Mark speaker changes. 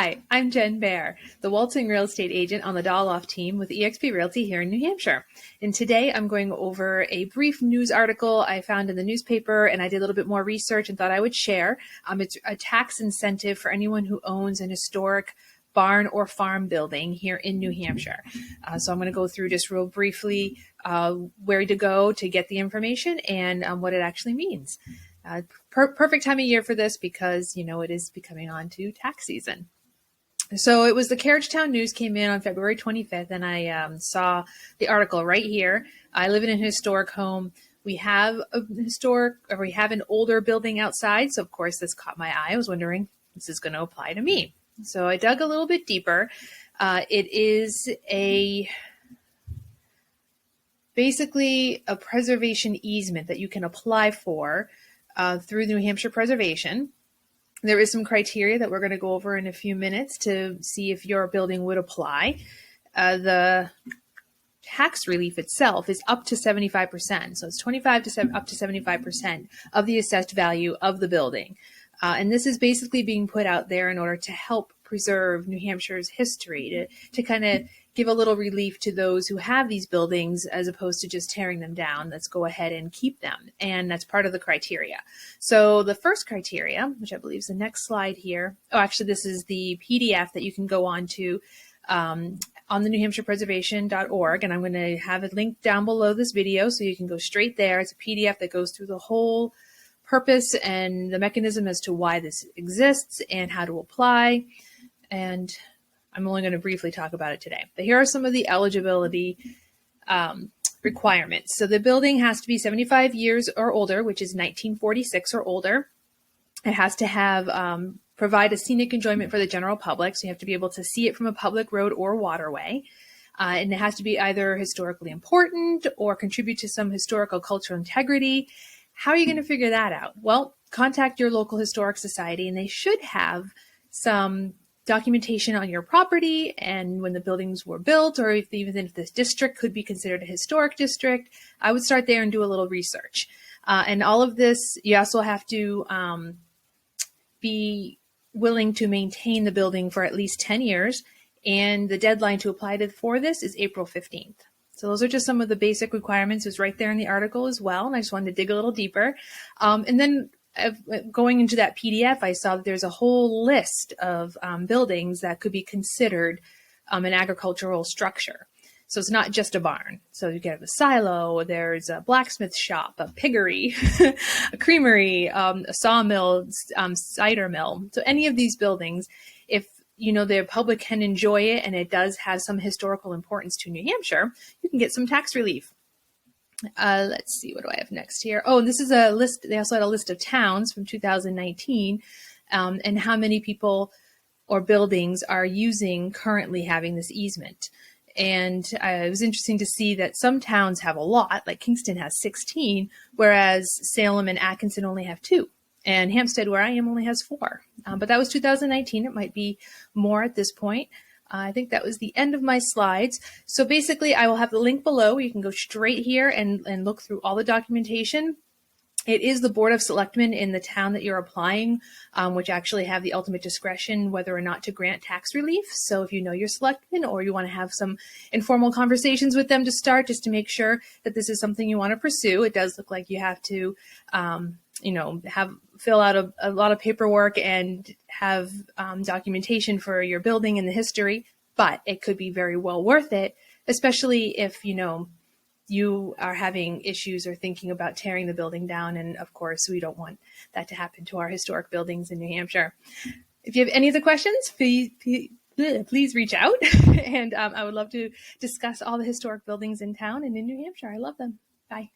Speaker 1: Hi, I'm Jenn.baer, the waltzing real estate agent on the Dolloff team with eXp Realty here in New Hampshire. And today I'm going over a brief news article I found in the newspaper, and I did a little bit more research and thought I would share. It's a tax incentive for anyone who owns an historic barn or farm building here in New Hampshire. So I'm going to go through just real briefly where to go to get the information and what it actually means. Perfect time of year for this because, it is becoming on to tax season. So it was the Carriagetown News came in on February 25th, and I saw the article right here. I live in a historic home. We have an older building outside. So of course this caught my eye. I was wondering, this is going to apply to me. So I dug a little bit deeper. It is basically a preservation easement that you can apply for through New Hampshire Preservation. There is some criteria that we're going to go over in a few minutes to see if your building would apply. The tax relief itself is up to 75%. So it's 25 to up to 75% of the assessed value of the building. And this is basically being put out there in order to help preserve New Hampshire's history, to kind of give a little relief to those who have these buildings as opposed to just tearing them down. Let's go ahead and keep them. And that's part of the criteria. So the first criteria, which I believe is the next slide here. Oh, actually, this is the PDF that you can go on to on the newhampshirepreservation.org. And I'm going to have a link down below this video so you can go straight there. It's a PDF that goes through the whole purpose and the mechanism as to why this exists and how to apply. And I'm only going to briefly talk about it today. But here are some of the eligibility requirements. So the building has to be 75 years or older, which is 1946 or older. It has to have provide a scenic enjoyment for the general public. So you have to be able to see it from a public road or waterway. And it has to be either historically important or contribute to some historical cultural integrity. How are you going to figure that out? Well, contact your local historic society, and they should have some documentation on your property and when the buildings were built, or even if this district could be considered a historic district. I would start there and do a little research. And all of this, you also have to be willing to maintain the building for at least 10 years. And the deadline to apply for this is April 15th. So those are just some of the basic requirements. It's right there in the article as well. And I just wanted to dig a little deeper. And then going into that PDF, I saw that there's a whole list of buildings that could be considered an agricultural structure. So it's not just a barn. So you have a silo, there's a blacksmith shop, a piggery, a creamery, a sawmill, cider mill. So any of these buildings, if the public can enjoy it and it does have some historical importance to New Hampshire, you can get some tax relief. Let's see, what do I have next here? Oh, this is a list. They also had a list of towns from 2019 and how many people or buildings are currently having this easement. And it was interesting to see that some towns have a lot, like Kingston has 16, whereas Salem and Atkinson only have 2. And Hampstead, where I am, only has 4. But that was 2019. It might be more at this point. I think that was the end of my slides. So basically, I will have the link below. You can go straight here and look through all the documentation. It is the Board of Selectmen in the town that you're applying, which actually have the ultimate discretion whether or not to grant tax relief. So if you know your selectmen or you want to have some informal conversations with them to start, just to make sure that this is something you want to pursue, it does look like you have to fill out a lot of paperwork and have documentation for your building and the history, but it could be very well worth it, especially if, you are having issues or thinking about tearing the building down. And of course, we don't want that to happen to our historic buildings in New Hampshire. If you have any other questions, please reach out. And I would love to discuss all the historic buildings in town and in New Hampshire. I love them. Bye.